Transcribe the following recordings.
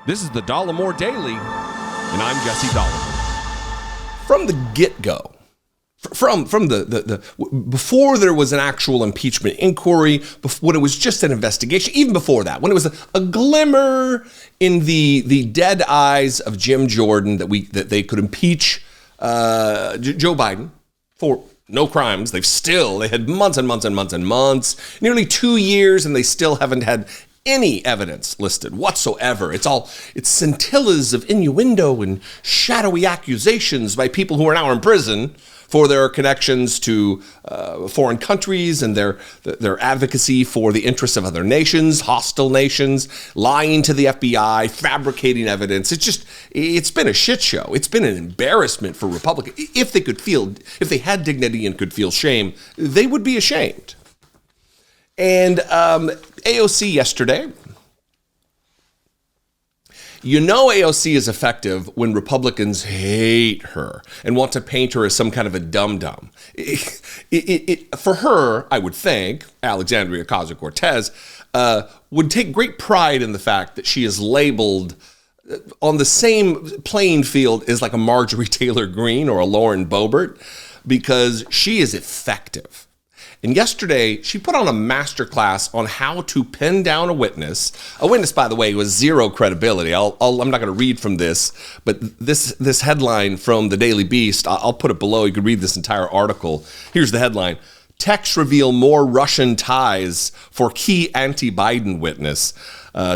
This is the Dollemore Daily, and I'm Jesse Dollemore. From the get-go, from the before there was an actual impeachment inquiry, when it was just an investigation, even before that, when it was a glimmer in the dead eyes of Jim Jordan that they could impeach Joe Biden for no crimes. They had months and months and months and months, nearly 2 years, and they still haven't had any evidence listed whatsoever. It's scintillas of innuendo and shadowy accusations by people who are now in prison for their connections to foreign countries and their advocacy for the interests of other nations, hostile nations, lying to the FBI, fabricating evidence. It's been a shit show. It's been an embarrassment for Republicans. If they had dignity and could feel shame, they would be ashamed. And AOC yesterday, AOC is effective when Republicans hate her and want to paint her as some kind of a dum-dum. For her, I would think, Alexandria Ocasio Cortez would take great pride in the fact that she is labeled on the same playing field as like a Marjorie Taylor Greene or a Lauren Boebert, because she is effective. And yesterday, she put on a masterclass on how to pin down a witness. A witness, by the way, was zero credibility. I'm not going to read from this, but this headline from the Daily Beast, I'll put it below. You can read this entire article. Here's the headline. Texts reveal more Russian ties for key anti-Biden witness.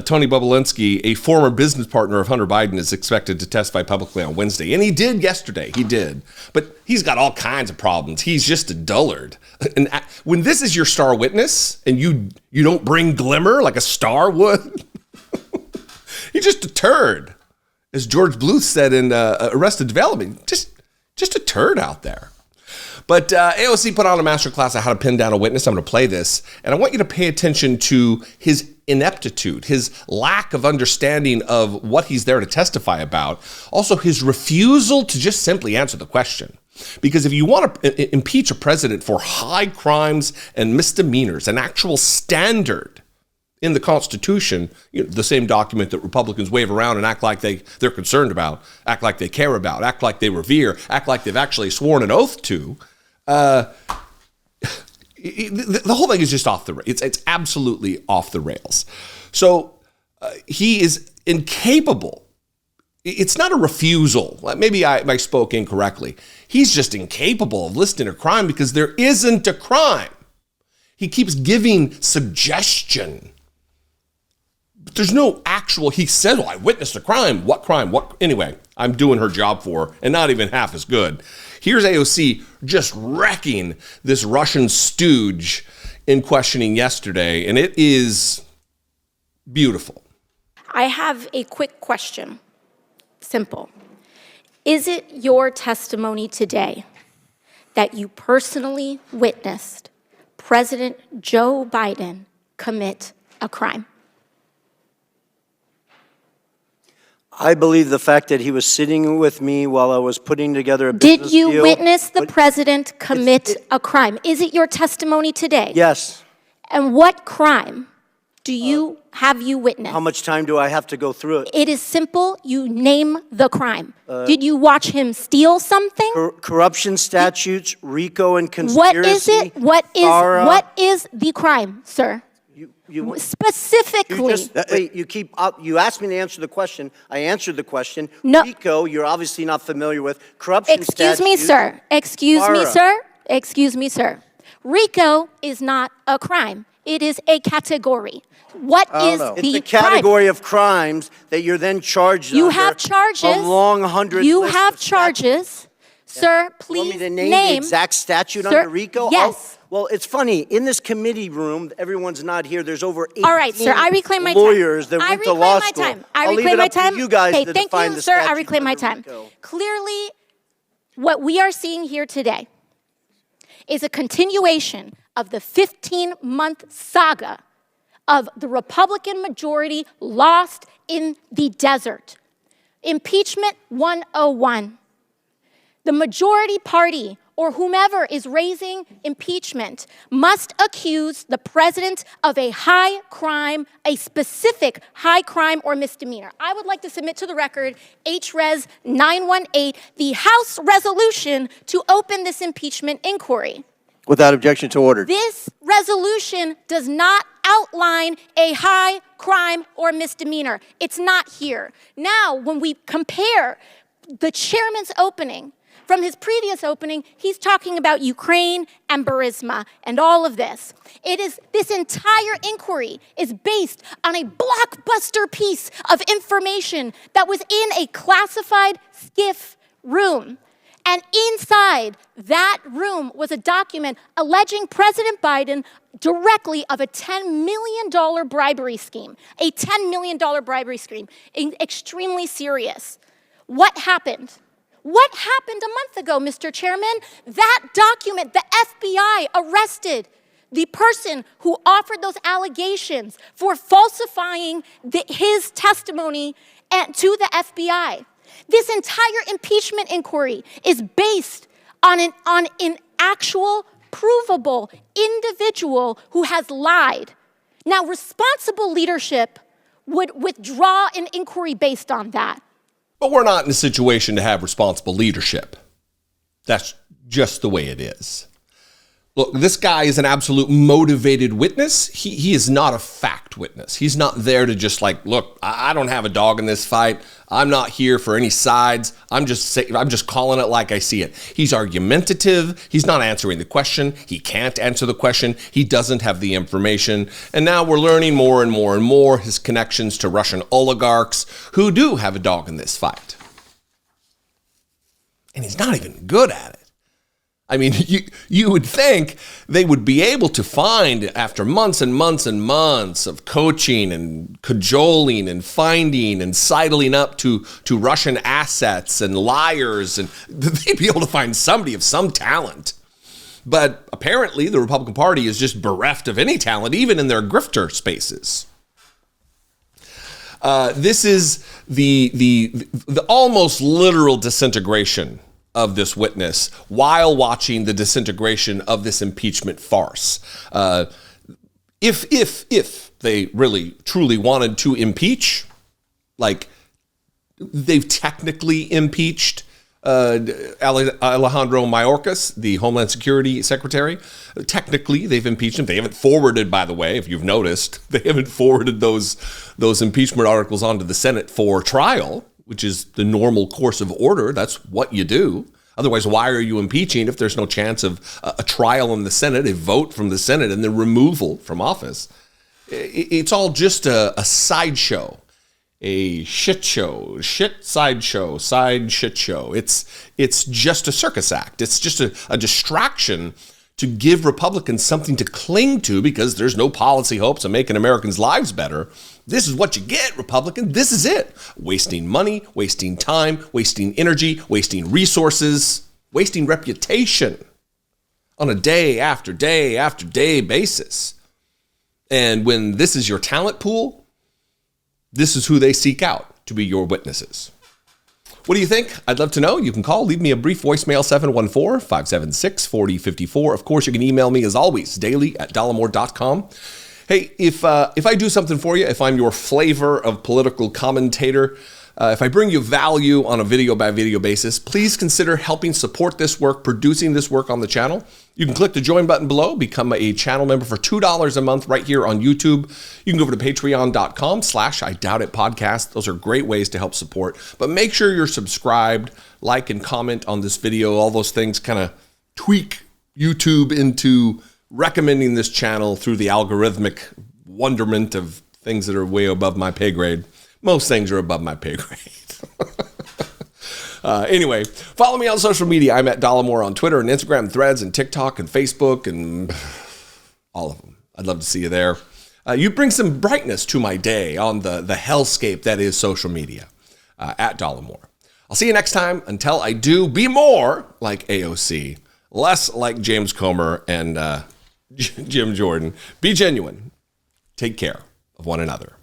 Tony Bobulinski, a former business partner of Hunter Biden, is expected to testify publicly on Wednesday. And he did yesterday. He did. But he's got all kinds of problems. He's just a dullard. And when this is your star witness and you don't bring glimmer like a star would, you're just a turd. As George Bluth said in Arrested Development, just a turd out there. But AOC put on a masterclass on how to pin down a witness. I'm going to play this, and I want you to pay attention to his ineptitude, his lack of understanding of what he's there to testify about. Also, his refusal to just simply answer the question. Because if you want to impeach a president for high crimes and misdemeanors, an actual standard in the Constitution, the same document that Republicans wave around and act like they're concerned about, act like they care about, act like they revere, act like they've actually sworn an oath to, the whole thing is just off the rails. It's absolutely off the rails. So he is incapable. It's not a refusal. Maybe I spoke incorrectly. He's just incapable of listing a crime because there isn't a crime. He keeps giving suggestion. But there's no actual, he said, well, I witnessed a crime. What crime? What? Anyway, I'm doing her job for her, and not even half as good. Here's AOC just wrecking this Russian stooge in questioning yesterday, and it is beautiful. I have a quick question. Simple. Is it your testimony today that you personally witnessed President Joe Biden commit a crime? I believe the fact that he was sitting with me while I was putting together a business deal. Did you witness the president commit a crime? Is it your testimony today? Yes. And what crime have you witnessed? How much time do I have to go through it? It is simple. You name the crime. Did you watch him steal something? Corruption statutes, RICO and conspiracy. What is it? What is the crime, sir? Specifically. You asked me to answer the question. I answered the question. No. RICO, you're obviously not familiar with. Corruption statutes. Excuse me, sir. RICO is not a crime. It is a category. What is the crime? It's a category of crimes that you're then charged You under. have charges. A long 100 You list have of charges. Sir, please want me to name the exact statute under RICO? Yes. Well, it's funny. In this committee room, everyone's not here. There's over 18 all right, sir, I reclaim my lawyers time. that went to law school. I reclaim my time. You guys okay, to thank define you, the sir. I statute reclaim my under time. RICO. Clearly, what we are seeing here today is a continuation of the 15-month saga of the Republican majority lost in the desert. Impeachment 101. The majority party or whomever is raising impeachment must accuse the president of a high crime, a specific high crime or misdemeanor. I would like to submit to the record HRES 918, the House resolution to open this impeachment inquiry. Without objection to order. This resolution does not outline a high crime or misdemeanor. It's not here. Now, when we compare the chairman's opening from his previous opening, he's talking about Ukraine and Burisma and all of this. This entire inquiry is based on a blockbuster piece of information that was in a classified SCIF room. And inside that room was a document alleging President Biden directly of a $10 million bribery scheme, a $10 million bribery scheme, extremely serious. What happened? What happened a month ago, Mr. Chairman? That document, the FBI arrested the person who offered those allegations for falsifying his testimony to the FBI. This entire impeachment inquiry is based on an actual, provable individual who has lied. Now, responsible leadership would withdraw an inquiry based on that. But we're not in a situation to have responsible leadership. That's just the way it is. Look, this guy is an absolute motivated witness. He is not a fact witness. He's not there to just like, look, I don't have a dog in this fight. I'm not here for any sides. I'm just calling it like I see it. He's argumentative. He's not answering the question. He can't answer the question. He doesn't have the information. And now we're learning more and more and more his connections to Russian oligarchs who do have a dog in this fight. And he's not even good at it. I mean, you would think they would be able to find, after months and months and months of coaching and cajoling and finding and sidling up to Russian assets and liars, and they'd be able to find somebody of some talent. But apparently the Republican Party is just bereft of any talent, even in their grifter spaces. This is the almost literal disintegration of this witness while watching the disintegration of this impeachment farce. If they really truly wanted to impeach, like they've technically impeached Alejandro Mayorkas, the Homeland Security Secretary. Technically, they've impeached him. They haven't forwarded, by the way, if you've noticed, they haven't forwarded those impeachment articles onto the Senate for trial, which is the normal course of order. That's what you do. Otherwise, why are you impeaching if there's no chance of a trial in the Senate, a vote from the Senate, and then removal from office? It's all just a sideshow, a shit show, side shit show. It's just a circus act. It's just a distraction to give Republicans something to cling to because there's no policy hopes of making Americans' lives better. This is what you get, Republican. This is it. Wasting money, wasting time, wasting energy, wasting resources, wasting reputation on a day after day after day basis. And when this is your talent pool, this is who they seek out to be your witnesses. What do you think? I'd love to know. You can call, leave me a brief voicemail, 714-576-4054. Of course, you can email me as always, daily@dollemore.com. Hey, if I do something for you, if I'm your flavor of political commentator, if I bring you value on a video by video basis, please consider helping support this work, producing this work on the channel. You can click the join button below, become a channel member for $2 a month right here on YouTube. You can go over to patreon.com/IDoubtItPodcast. Those are great ways to help support. But make sure you're subscribed, like and comment on this video. All those things kind of tweak YouTube into recommending this channel through the algorithmic wonderment of things that are way above my pay grade. Most things are above my pay grade. Anyway, follow me on social media. I'm at Dollemore on Twitter and Instagram, Threads, and TikTok, and Facebook, and all of them. I'd love to see you there. You bring some brightness to my day on the hellscape that is social media, at Dollemore. I'll see you next time. Until I do, be more like AOC, less like James Comer and Jim Jordan. Be genuine. Take care of one another.